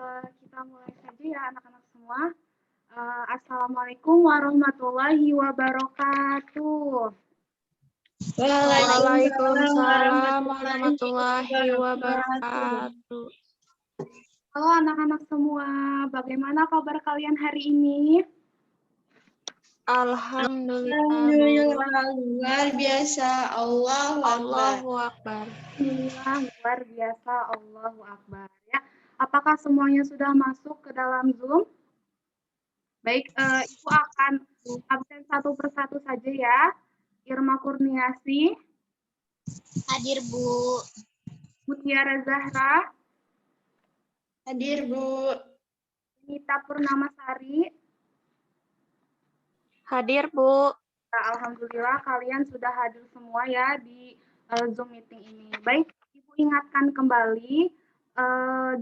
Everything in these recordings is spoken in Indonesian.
Kita mulai saja ya anak-anak semua. Assalamualaikum warahmatullahi wabarakatuh. Waalaikumsalam warahmatullahi wabarakatuh. Halo anak-anak semua, bagaimana kabar kalian hari ini? Alhamdulillah, luar biasa. Allahu Akbar. Alhamdulillah, luar biasa. Allahu Akbar. Ya, apakah semuanya sudah masuk ke dalam Zoom? Baik, Ibu akan absen satu persatu saja ya. Irma Kurniasi, Hadir, Bu. Mutiara Zahra, Hadir, Bu. Nita Purnamasari. Hadir, Bu. Alhamdulillah kalian sudah hadir semua ya di Zoom meeting ini. Baik, Ibu ingatkan kembali,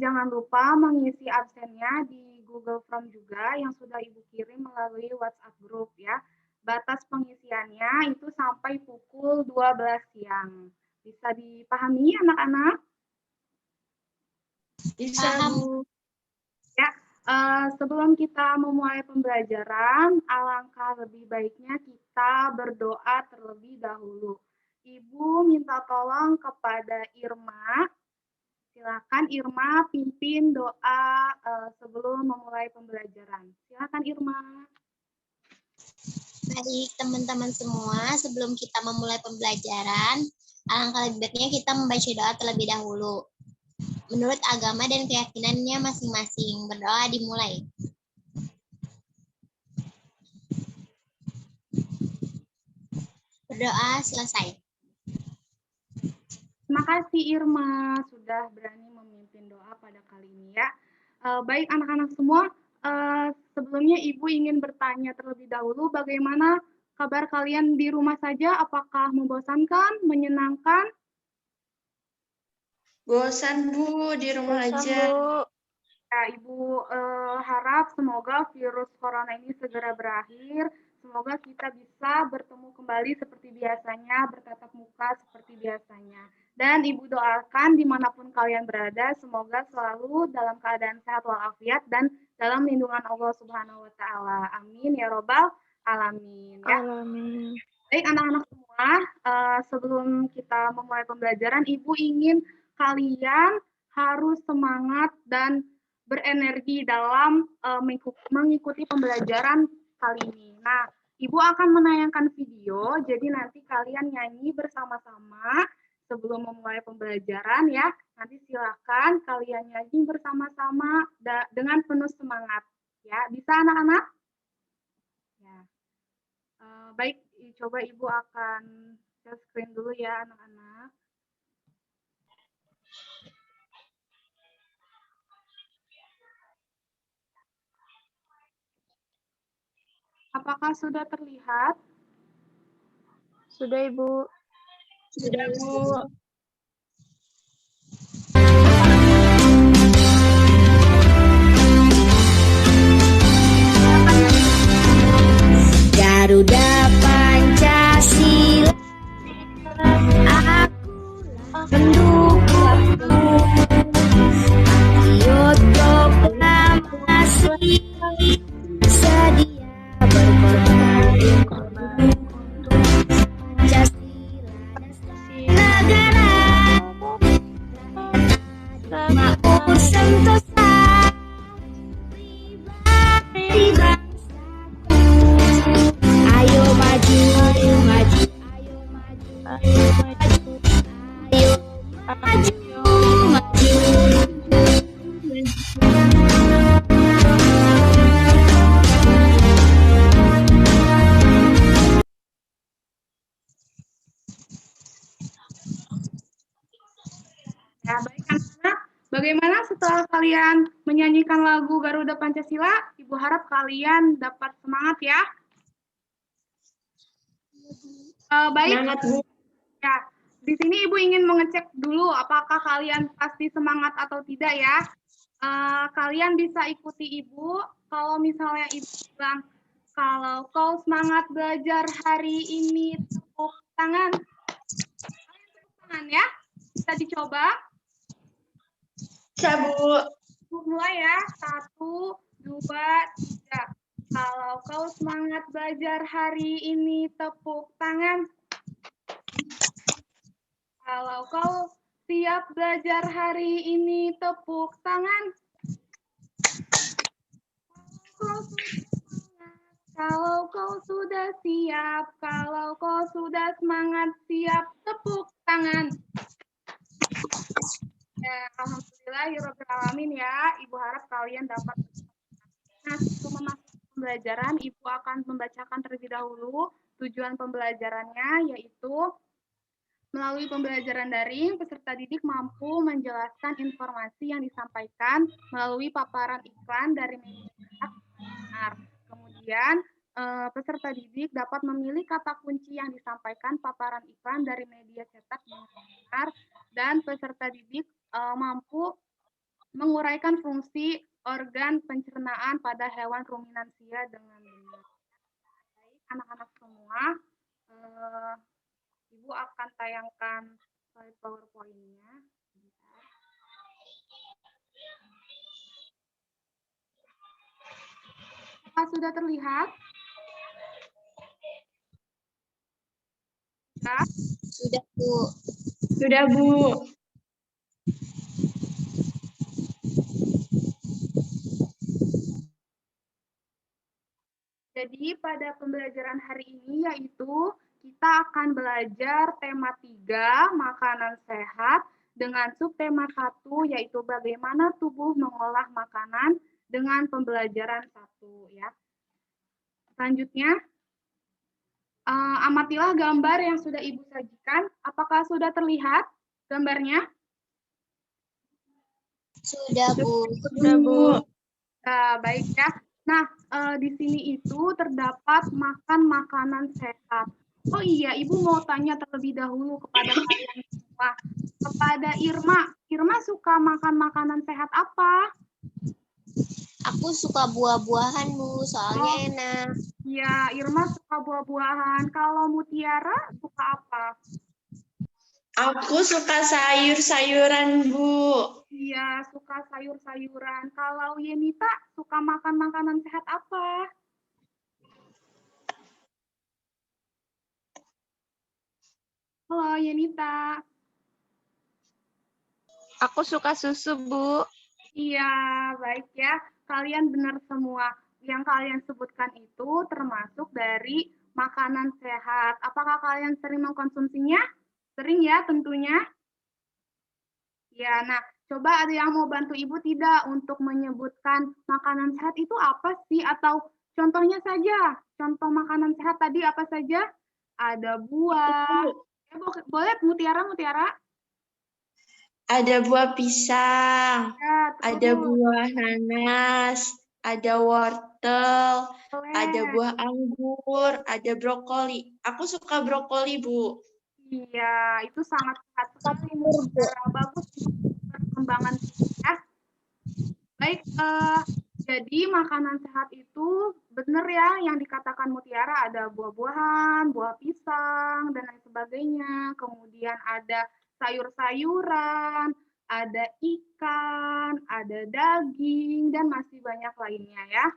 jangan lupa mengisi absennya di Google Form juga yang sudah Ibu kirim melalui WhatsApp group ya. Batas pengisiannya itu sampai pukul 12 siang. Bisa dipahami anak-anak? Bisa, Bu. Ya, sebelum kita memulai pembelajaran, alangkah lebih baiknya kita berdoa terlebih dahulu. Ibu minta tolong kepada Irma. Silakan Irma pimpin doa sebelum memulai pembelajaran. Silakan Irma. Baik, teman-teman semua, sebelum kita memulai pembelajaran, alangkah lebih baiknya kita membaca doa terlebih dahulu. Menurut agama dan keyakinannya masing-masing, berdoa dimulai. Berdoa selesai. Terima kasih Irma sudah berani memimpin doa pada kali ini ya. Baik anak-anak semua, sebelumnya Ibu ingin bertanya terlebih dahulu bagaimana kabar kalian di rumah saja? Apakah membosankan, menyenangkan? Bosan, Bu, di rumah aja. Bu. Ya, Ibu harap semoga virus corona ini segera berakhir. Semoga kita bisa bertemu kembali seperti biasanya, bertatap muka seperti biasanya. Dan Ibu doakan dimanapun kalian berada, semoga selalu dalam keadaan sehat walafiat dan dalam lindungan Allah Subhanahu wa Ta'ala. Amin ya Robbal Alamin. Ya. Amin. Baik anak-anak semua, sebelum kita memulai pembelajaran, Ibu ingin kalian harus semangat dan berenergi dalam mengikuti pembelajaran kali ini. Nah, Ibu akan menayangkan video, jadi nanti kalian nyanyi bersama-sama sebelum memulai pembelajaran ya. Nanti silakan kalian nyanyi bersama-sama dengan penuh semangat. Ya, bisa anak-anak? Ya. Baik, coba Ibu akan share screen dulu ya anak-anak. Apakah sudah terlihat? Sudah, Ibu. Sudah, Bu. Garuda Pancasila, akulah pendukungmu. Patriot proklamasi, sedia berkorban untuk Pancasila negara. Makmur sentosa pribadi bangsaku. Ayo maju, ayo maju, ayo maju, ayo maju, ayo maju, maju. Ya, baik anak-anak. Bagaimana setelah kalian menyanyikan lagu Garuda Pancasila? Ibu harap kalian dapat semangat ya. Baik. Semangat, Bu. Ya, di sini Ibu ingin mengecek dulu apakah kalian pasti semangat atau tidak ya. Kalian bisa ikuti Ibu. Kalau misalnya Ibu bilang, kalau kau semangat belajar hari ini, tepuk tangan. Kalian tepuk tangan ya. Bisa dicoba. Bisa, Bu. Mulai ya. 1, 2, 3. Kalau kau semangat belajar hari ini, tepuk tangan. Kalau kau siap belajar hari ini, tepuk tangan. Kalau kau sudah siap, kalau kau sudah semangat, siap, tepuk tangan. Ya, alhamdulillahirobbilalamin ya. Ibu harap kalian dapat. Nah, sebelum memasuki pembelajaran, Ibu akan membacakan terlebih dahulu tujuan pembelajarannya, yaitu melalui pembelajaran daring, peserta didik mampu menjelaskan informasi yang disampaikan melalui paparan iklan dari media cetak benar. Kemudian, peserta didik dapat memilih kata kunci yang disampaikan paparan iklan dari media cetak benar, dan peserta didik mampu menguraikan fungsi organ pencernaan pada hewan ruminansia dengan benar. Baik, anak-anak semua, Ibu akan tayangkan slide PowerPoint-nya. Apakah sudah terlihat? Ya. Sudah, Bu. Sudah, Bu. Jadi pada pembelajaran hari ini yaitu kita akan belajar tema 3, makanan sehat, dengan subtema 1, yaitu bagaimana tubuh mengolah makanan dengan pembelajaran 1. Ya. Selanjutnya, amatilah gambar yang sudah Ibu sajikan. Apakah sudah terlihat gambarnya? Sudah, Bu. Sudah, Bu. Baik ya. Nah, di sini itu terdapat makan makanan sehat. Oh iya, Ibu mau tanya terlebih dahulu kepada kalian semua. Kepada Irma, Irma suka makan makanan sehat apa? Aku suka buah-buahan, Bu, soalnya enak. Iya, Irma suka buah-buahan. Kalau Mutiara suka apa? Aku suka sayur-sayuran, Bu. Iya, suka sayur-sayuran. Kalau Yenita suka makan makanan sehat apa? Halo Yenita. Aku suka susu, Bu. Iya, baik ya. Kalian benar semua. Yang kalian sebutkan itu termasuk dari makanan sehat. Apakah kalian sering mengkonsumsinya? Sering ya tentunya. Ya, nah coba ada yang mau bantu Ibu tidak untuk menyebutkan makanan sehat itu apa sih? Atau contohnya saja, contoh makanan sehat tadi apa saja? Ada buah. Boleh Mutiara? Ada buah pisang, Ya, ada buah nanas, ada wortel, boleh. ada buah anggur, ada brokoli. Aku suka brokoli, Bu. Iya, itu sangat sehat sekali, Mutiara. Bagus untuk perkembangan tubuh ya. Baik, jadi makanan sehat itu benar ya yang dikatakan Mutiara, ada buah-buahan, buah pisang, dan lain sebagainya. Kemudian ada sayur-sayuran, ada ikan, ada daging, dan masih banyak lainnya ya.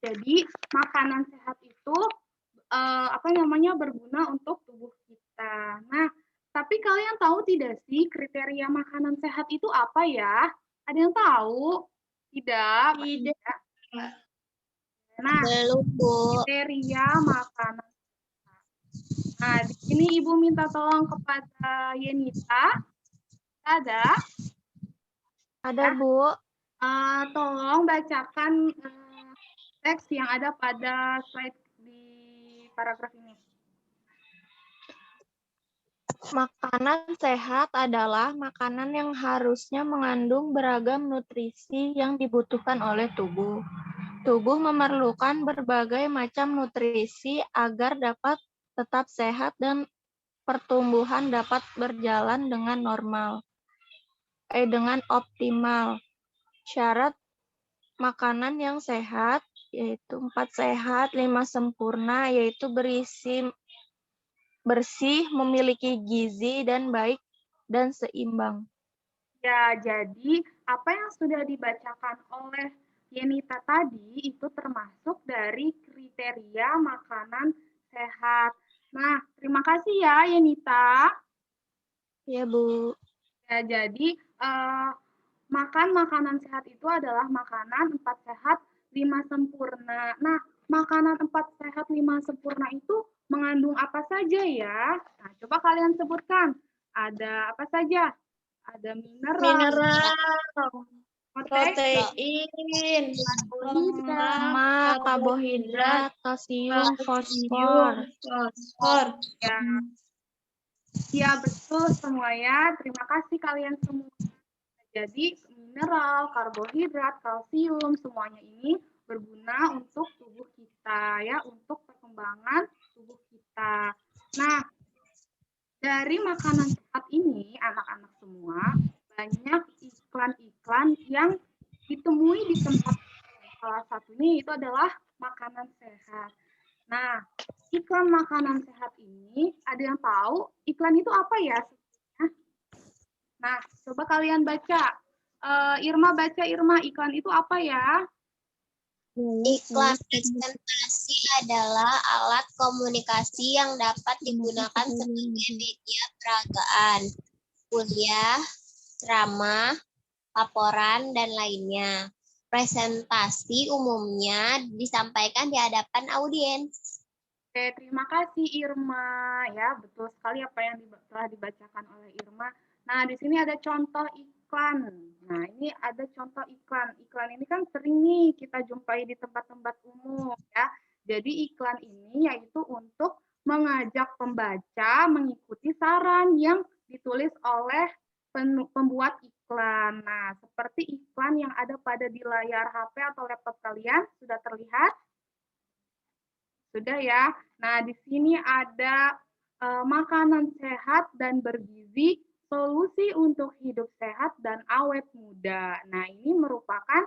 Jadi makanan sehat itu berguna untuk tubuh kita. Nah, tapi kalian tahu tidak sih kriteria makanan sehat itu apa ya? Ada yang tahu? Tidak. Tidak. Nah, Belum, Bu. kriteria makanan sehat. Nah, di sini Ibu minta tolong kepada Yenita. Ada? Ada, Bu. Tolong bacakan teks yang ada pada slide di paragraf ini. Makanan sehat adalah makanan yang harusnya mengandung beragam nutrisi yang dibutuhkan oleh tubuh. Tubuh memerlukan berbagai macam nutrisi agar dapat tetap sehat dan pertumbuhan dapat berjalan dengan dengan optimal. Syarat makanan yang sehat yaitu 4 sehat, 5 sempurna, yaitu bersih, memiliki gizi dan baik dan seimbang. Ya, jadi apa yang sudah dibacakan oleh Yenita tadi itu termasuk dari kriteria makanan sehat. Nah, terima kasih ya Yenita. Ya, Bu. Ya, jadi makan makanan sehat itu adalah makanan 4 sehat 5 sempurna. Nah, makanan 4 sehat 5 sempurna itu mengandung apa saja ya? Nah, coba kalian sebutkan. Ada apa saja? Ada mineral, protein, Lemak, karbohidrat, kalsium, fosfor. ya. Ya, betul semua ya. Terima kasih kalian semua. Jadi, mineral, karbohidrat, kalsium, semuanya ini berguna untuk tubuh kita ya, untuk perkembangan tubuh kita. Nah, dari makanan sehat ini, anak-anak semua, banyak iklan-iklan yang ditemui di tempat. Salah satunya itu adalah makanan sehat. Nah, iklan makanan sehat ini, ada yang tahu iklan itu apa ya? Nah, coba kalian baca. Irma baca, Irma, iklan itu apa ya? Iklan presentasi adalah alat komunikasi yang dapat digunakan sebagai media peragaan, kuliah, ceramah, laporan, dan lainnya. Presentasi umumnya disampaikan di hadapan audiens. Oke, terima kasih Irma. Ya, betul sekali apa yang telah dibacakan oleh Irma. Nah, di sini ada contoh iklan. Nah, ini ada contoh iklan. Iklan ini kan sering nih kita jumpai di tempat-tempat umum ya. Jadi iklan ini yaitu untuk mengajak pembaca mengikuti saran yang ditulis oleh pembuat iklan. Nah, seperti iklan yang ada pada di layar HP atau laptop kalian, sudah terlihat? Sudah ya. Nah, di sini ada makanan sehat dan bergizi, solusi untuk hidup sehat dan awet muda. Nah, ini merupakan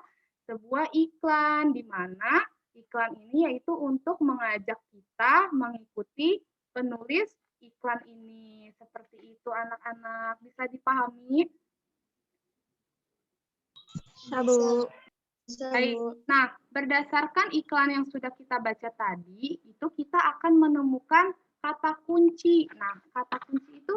sebuah iklan di mana iklan ini yaitu untuk mengajak kita mengikuti penulis iklan ini. Seperti itu anak-anak, bisa dipahami? Bu. Baik. Nah, berdasarkan iklan yang sudah kita baca tadi, itu kita akan menemukan kata kunci. Nah, kata kunci itu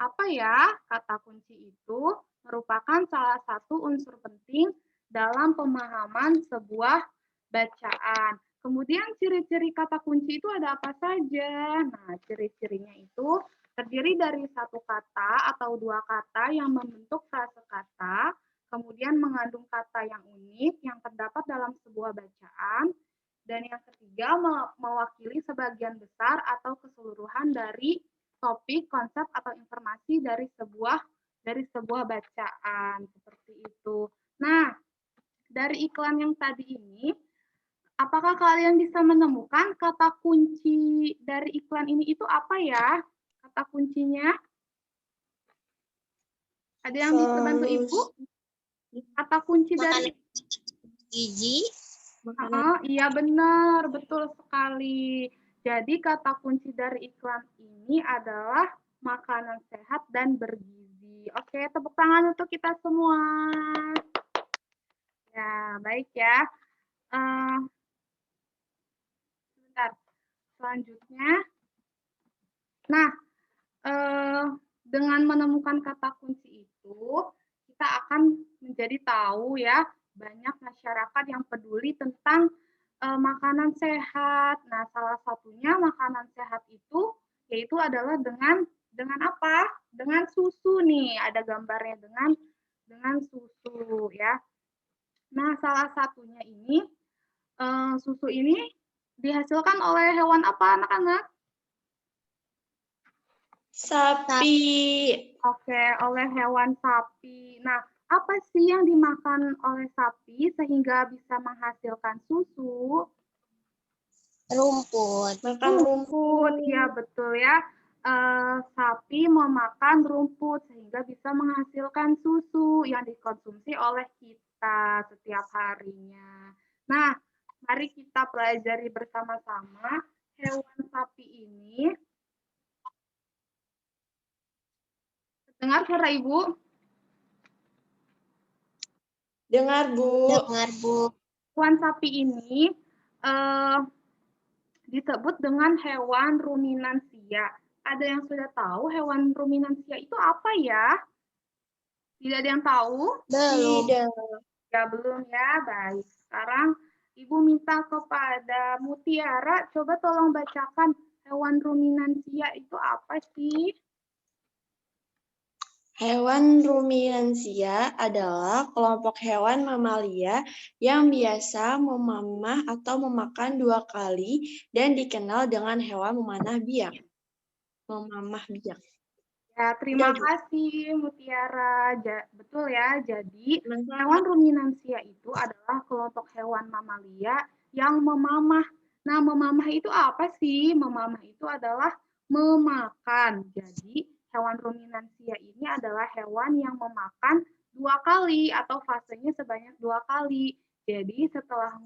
apa ya? Kata kunci itu merupakan salah satu unsur penting dalam pemahaman sebuah bacaan. Kemudian ciri-ciri kata kunci itu ada apa saja? Nah, ciri-cirinya itu terdiri dari satu kata atau dua kata yang membentuk frase kata, kemudian mengandung kata yang unik yang terdapat dalam sebuah bacaan, dan yang ketiga mewakili sebagian besar atau keseluruhan dari topik, konsep, atau informasi dari sebuah bacaan, seperti itu. Nah, dari iklan yang tadi ini, apakah kalian bisa menemukan kata kunci dari iklan ini itu apa ya? Kata kuncinya? Ada yang bisa bantu Ibu? Kata kunci dari gizi. iya benar, betul sekali. Jadi kata kunci dari iklan ini adalah makanan sehat dan bergizi. Oke, tepuk tangan untuk kita semua. Ya, baik ya. Sebentar. Selanjutnya. Nah, dengan menemukan kata kunci itu, kita akan menjadi tahu ya, banyak masyarakat yang peduli tentang makanan sehat. Nah, salah satunya makanan sehat itu yaitu adalah dengan apa? Dengan susu nih, ada gambarnya dengan susu ya. Nah, salah satunya ini susu ini dihasilkan oleh hewan apa, anak-anak? Sapi. Oke, oleh hewan sapi. Nah, apa sih yang dimakan oleh sapi sehingga bisa menghasilkan susu? Rumput. Makan rumput. Ya, betul ya. Sapi memakan rumput sehingga bisa menghasilkan susu yang dikonsumsi oleh kita setiap harinya. Nah, mari kita pelajari bersama-sama hewan sapi ini. Dengar suara Ibu? Dengar, Bu. Dengar, Bu. Hewan sapi ini disebut dengan hewan ruminansia. Ada yang sudah tahu hewan ruminansia itu apa ya? Tidak ada yang tahu? Belum. Tidak. Ya, belum ya. Baik. Sekarang Ibu minta kepada Mutiara, coba tolong bacakan hewan ruminansia itu apa sih? Hewan ruminansia adalah kelompok hewan mamalia yang biasa memamah atau memakan 2 kali dan dikenal dengan hewan memanah biak. Memamah biak. Ya, terima Iya, Bu. kasih Mutiara. Betul ya. Jadi, Mantap. hewan ruminansia itu adalah kelompok hewan mamalia yang memamah. Nah, memamah itu apa sih? Memamah itu adalah memakan. Jadi, hewan ruminansia ini adalah hewan yang memakan 2 kali atau fasenya sebanyak 2 kali. Jadi, setelah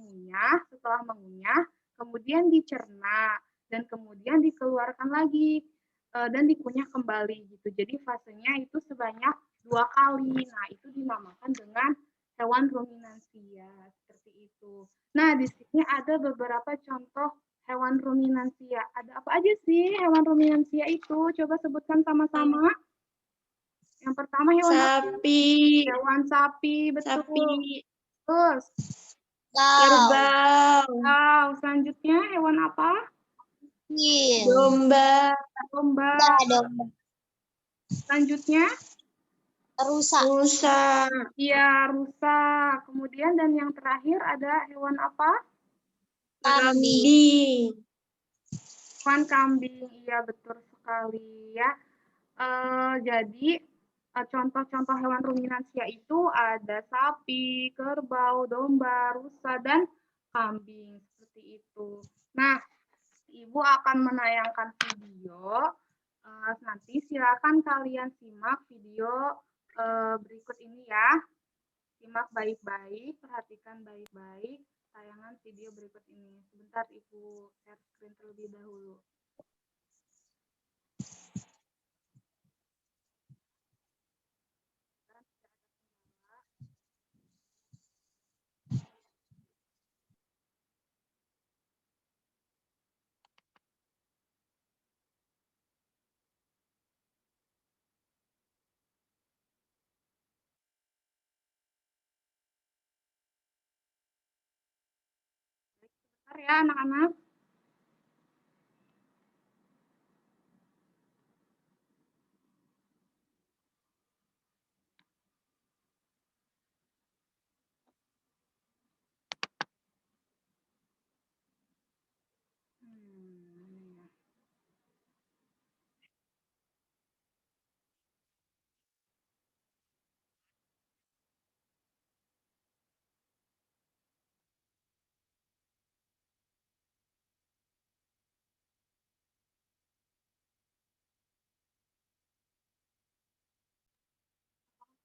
mengunyah, kemudian dicerna dan kemudian dikeluarkan lagi dan dikunyah kembali gitu. Jadi fasenya itu sebanyak 2 kali. Nah, itu dinamakan dengan hewan ruminansia seperti itu. Nah, di sini ada beberapa contoh hewan ruminansia. Ada apa aja sih hewan ruminansia itu? Coba sebutkan sama-sama. Yang pertama hewan apa? Sapi. Hewan sapi, betul. Sapi. Terus, Kerbau. selanjutnya hewan apa? Domba. Domba. Domba. Selanjutnya? Rusa. Iya, rusa. Kemudian dan yang terakhir ada hewan apa? Kambing. Hewan kambing. Iya, betul sekali ya. Jadi contoh-contoh hewan ruminansia itu ada sapi, kerbau, domba, rusa, dan kambing. Seperti itu. Nah, Ibu akan menayangkan video. Nanti silakan kalian simak video berikut ini ya. Simak baik-baik, perhatikan baik-baik tayangan video berikut ini. Sebentar Ibu share screen terlebih dahulu. Sebentar ya anak-anak.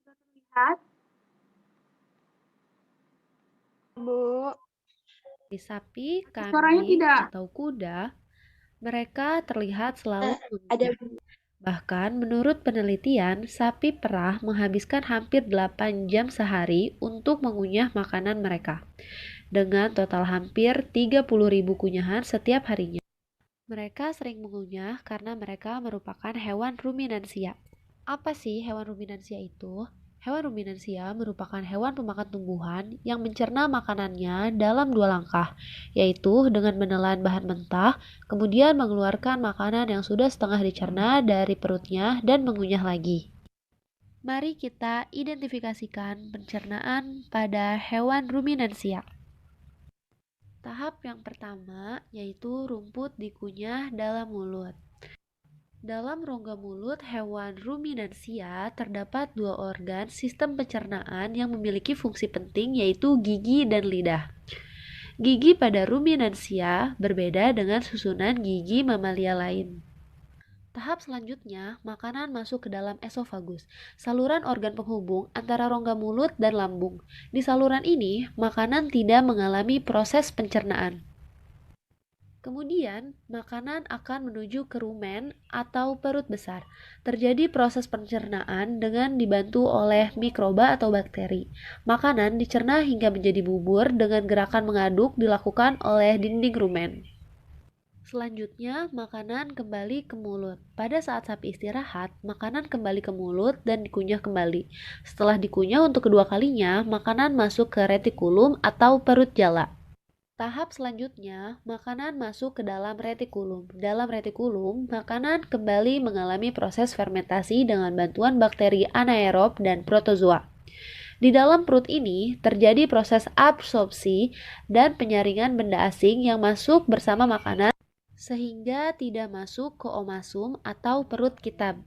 Sudah terlihat? Bu. Di sapi, Suaranya kambing, tidak. atau kuda, mereka terlihat selalu Ada mengunyah. Bahkan menurut penelitian, sapi perah menghabiskan hampir 8 jam sehari untuk mengunyah makanan mereka, dengan total hampir 30.000 kunyahan setiap harinya. Mereka sering mengunyah karena mereka merupakan hewan ruminansia. Apa sih hewan ruminansia itu? Hewan ruminansia merupakan hewan pemakan tumbuhan yang mencerna makanannya dalam 2 langkah, yaitu dengan menelan bahan mentah, kemudian mengeluarkan makanan yang sudah setengah dicerna dari perutnya dan mengunyah lagi. Mari kita identifikasikan pencernaan pada hewan ruminansia. Tahap yang pertama yaitu rumput dikunyah dalam mulut. Dalam rongga mulut hewan ruminansia terdapat 2 organ sistem pencernaan yang memiliki fungsi penting yaitu gigi dan lidah. Gigi pada ruminansia berbeda dengan susunan gigi mamalia lain. Tahap selanjutnya, makanan masuk ke dalam esofagus, saluran organ penghubung antara rongga mulut dan lambung. Di saluran ini, makanan tidak mengalami proses pencernaan. Kemudian, makanan akan menuju ke rumen atau perut besar. Terjadi proses pencernaan dengan dibantu oleh mikroba atau bakteri. Makanan dicerna hingga menjadi bubur dengan gerakan mengaduk dilakukan oleh dinding rumen. Selanjutnya, makanan kembali ke mulut. Pada saat sapi istirahat, makanan kembali ke mulut dan dikunyah kembali. Setelah dikunyah untuk kedua kalinya, makanan masuk ke retikulum atau perut jala. Tahap selanjutnya, makanan masuk ke dalam retikulum. Dalam retikulum, makanan kembali mengalami proses fermentasi dengan bantuan bakteri anaerob dan protozoa. Di dalam perut ini terjadi proses absorpsi dan penyaringan benda asing yang masuk bersama makanan sehingga tidak masuk ke omasum atau perut kita.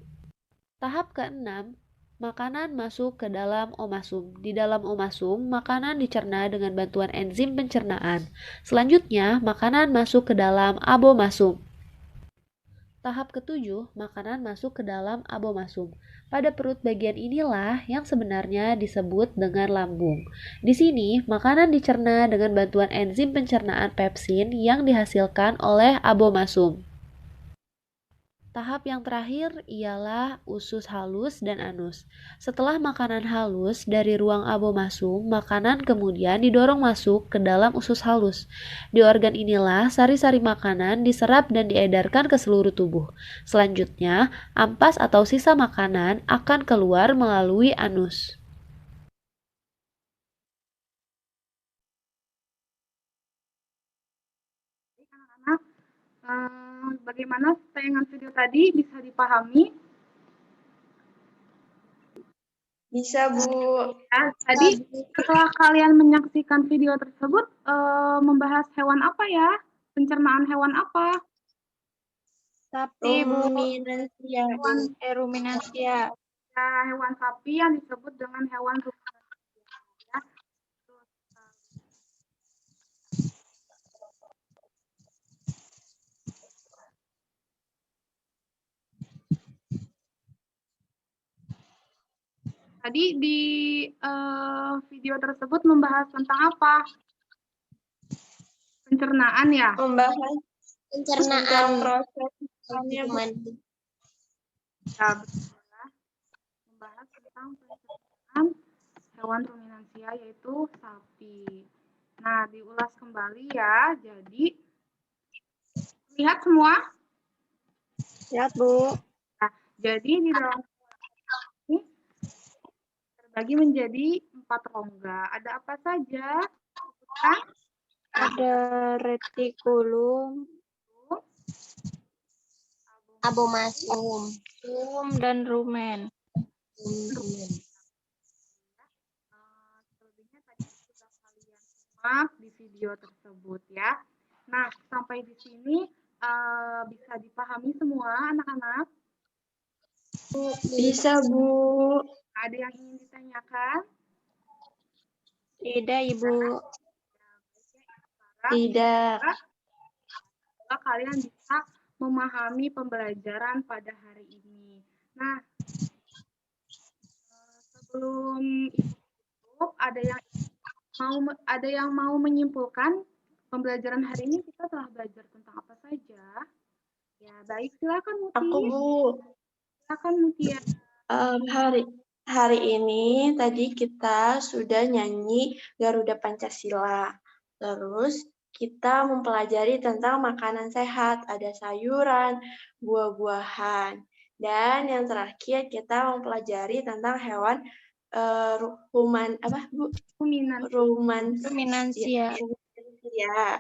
Tahap keenam, makanan masuk ke dalam omasum. Di dalam omasum, makanan dicerna dengan bantuan enzim pencernaan. Selanjutnya, makanan masuk ke dalam abomasum. Tahap ketujuh, makanan masuk ke dalam abomasum. Pada perut bagian inilah yang sebenarnya disebut dengan lambung. Di sini, makanan dicerna dengan bantuan enzim pencernaan pepsin yang dihasilkan oleh abomasum. Tahap yang terakhir ialah usus halus dan anus. Setelah makanan halus dari ruang abomasum, makanan kemudian didorong masuk ke dalam usus halus. Di organ inilah sari-sari makanan diserap dan diedarkan ke seluruh tubuh. Selanjutnya, ampas atau sisa makanan akan keluar melalui anus. Anak-anak, bagaimana tayangan video tadi bisa dipahami? Bisa, Bu. Ya, tadi setelah kalian menyaksikan video tersebut, membahas hewan apa ya? Pencernaan hewan apa? Sapi, Bu. Ruminansia. Ruminansia. Ya, hewan sapi yang disebut dengan hewan ruminansia. Ya. Terus, tadi di video tersebut membahas tentang apa? Pencernaan ya? Membahas tentang Pencernaan. proses makannya, Bu. Ya, betul ya. Membahas tentang pencernaan hewan ruminansia yaitu sapi. Nah, diulas kembali ya. Jadi, lihat semua. Lihat, Bu. Nah, jadi di dalam ini terbagi menjadi 4 rongga. Ada apa saja? Sebutkan. Ada retikulum, Abomasum. dan rumen. Selebihnya tadi sudah kalian simak di video tersebut ya. Nah, sampai di sini bisa dipahami semua anak-anak? Bisa, Bu. Ada yang ingin ditanyakan? Tidak, Ibu. Tidak. Semoga kalian bisa memahami pembelajaran pada hari ini. Nah, sebelum itu ada yang mau menyimpulkan pembelajaran hari ini kita telah belajar tentang apa saja? Ya, baik, silakan Muti. Aku, Bu. Silakan Mutia. Hari ini tadi kita sudah nyanyi Garuda Pancasila. Terus kita mempelajari tentang makanan sehat, ada sayuran, buah-buahan. Dan yang terakhir kita mempelajari tentang hewan Ruminansia. Ya.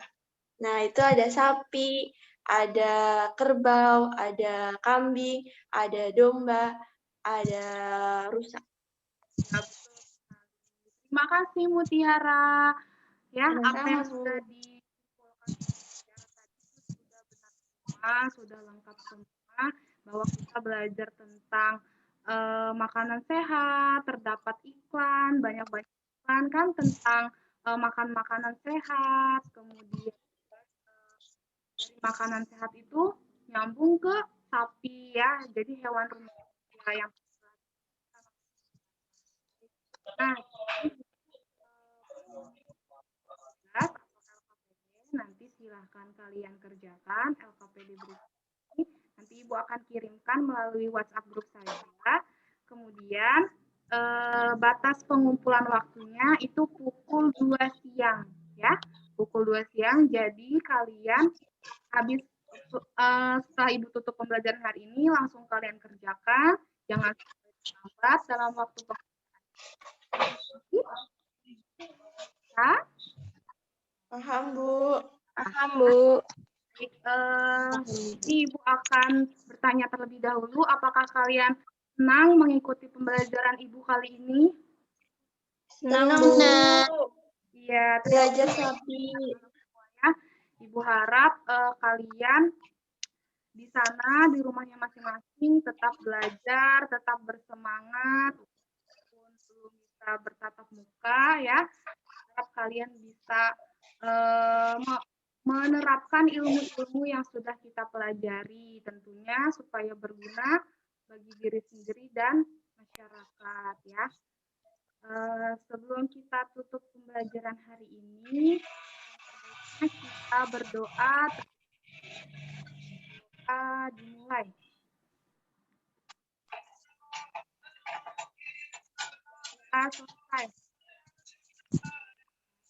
Nah, itu ada sapi, ada kerbau, ada kambing, ada domba, ada rusa. Terima kasih Mutiara. Ya, Sama-sama, apa yang Bu. sudah disimpulkan Mutiara tadi itu sudah benar semua, sudah lengkap semua, bahwa kita belajar tentang makanan sehat, terdapat iklan, banyak-banyak iklan kan tentang makan makanan sehat, kemudian dari makanan sehat itu nyambung ke sapi ya, jadi hewan ruminansia yang nah, ini atau LKPD nanti silahkan akan kalian kerjakan LKPD berikut ini. Nanti Ibu akan kirimkan melalui WhatsApp grup saya. Kemudian batas pengumpulan waktunya itu pukul 2 siang ya. Pukul 2 siang, jadi kalian habis setelah Ibu tutup pembelajaran hari ini langsung kalian kerjakan, jangan lambat dalam waktu ya. Paham, Bu. Paham, Bu. Baik, Ibu akan bertanya terlebih dahulu, apakah kalian senang mengikuti pembelajaran Ibu kali ini? Senang, Tenang, Bu. Bu. Iya, Belajar sapi. ya. Ibu harap kalian di sana di rumahnya masing-masing tetap belajar, tetap bersemangat, walaupun belum bisa bertatap muka ya. Harap kalian bisa menerapkan ilmu-ilmu yang sudah kita pelajari tentunya supaya berguna bagi diri sendiri dan masyarakat ya. Sebelum kita tutup pembelajaran hari ini, kita berdoa dimulai. Kita selesai.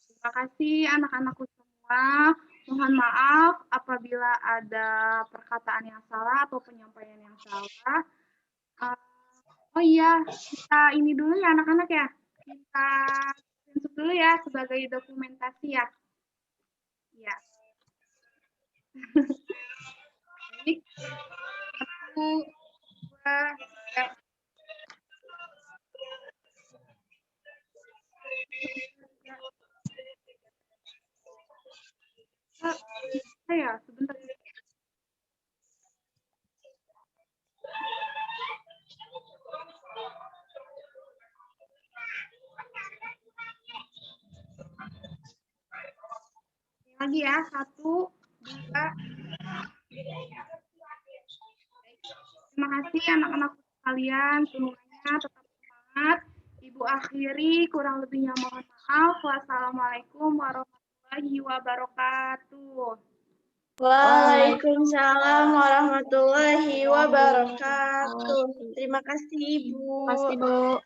Terima kasih anak-anakku semua. Mohon maaf apabila ada perkataan yang salah atau penyampaian yang salah. Oh iya, kita ini dulu ya anak-anak ya. Kita screenshot dulu ya sebagai dokumentasi ya. Ya. Baik. 1, 2, 3. Ya, sebentar. Lagi ya, 1, 2. Terima kasih anak-anak sekalian, semuanya tetap semangat. Ibu akhiri, kurang lebihnya mohon maaf. Wassalamualaikum warahmatullahi wabarakatuh. Waalaikumsalam warahmatullahi wabarakatuh. Terima kasih, Ibu. Terima kasih, Bu.